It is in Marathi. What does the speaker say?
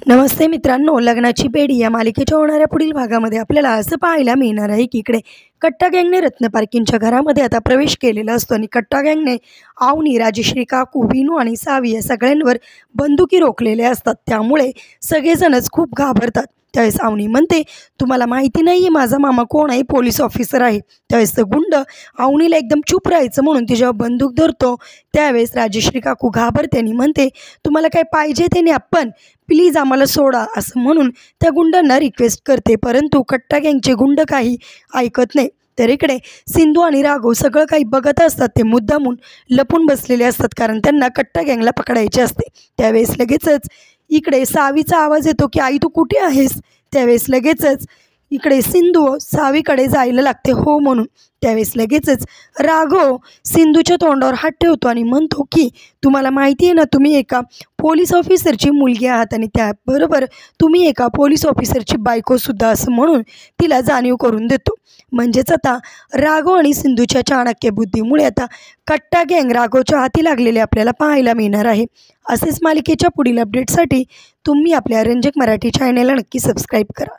नमस्ते मित्रांनो, लग्नाची बेडी या मालिकेच्या होणाऱ्या पुढील भागामध्ये आपल्याला असं पाहायला मिळणार आहे की इकडे कट्टा गँगने रत्न पारखींच्या घरामध्ये आता प्रवेश केलेला असतो आणि कट्टा गँगने आवनी, राजश्री काकू, विनू आणि सावी या सगळ्यांवर बंदुकी रोखलेल्या असतात। त्यामुळे सगळेजणच खूप घाबरतात। त्यावेळेस आवनी म्हणते, तुम्हाला माहिती नाही आहे माझा मामा कोण आहे, पोलीस ऑफिसर आहे। त्यावेळेस गुंड आवनीला एकदम चूप राहायचं म्हणून तिच्यावर बंदूक धरतो। त्यावेळेस राजश्री काकू घाबरते आणि म्हणते, तुम्हाला काय पाहिजे त्याने आपण, प्लीज आम्हाला सोडा असं म्हणून त्या गुंडांना रिक्वेस्ट करते। परंतु कट्टा गँगचे गुंड काही ऐकत नाही। तर इकडे सिंधू आणि राघव सगळं काही बघत असतात। ते मुद्दामून लपून बसलेले असतात, कारण त्यांना कट्टा गँगला पकडायचे असते। त्यावेळेस लगेचच इकडे सावीचा आवाज येतो की आई तू कुठे आहेस। त्यावेळेस लगेचच इकडे सिंधू सावीकडे जायला लागते हो म्हणून। त्यावेळेस लगेचच राघव सिंधूच्या तोंडावर हात ठेवतो आणि म्हणतो की तुम्हाला माहिती आहे ना, तुम्ही एका पोलीस ऑफिसरची मुलगी आहात आणि त्याबरोबर तुम्ही एका पोलीस ऑफिसरची बायकोसुद्धा, असं म्हणून तिला जाणीव करून देतो। म्हणजेच आता राघव आणि सिंधूच्या चाणक्य बुद्धीमुळे आता कट्टा गँग राघवच्या हाती लागलेले आपल्याला पाहायला मिळणार आहे। असेच मालिकेच्या पुढील अपडेटसाठी तुम्ही आपल्या रंजक मराठी चॅनलला नक्की सबस्क्राईब करा।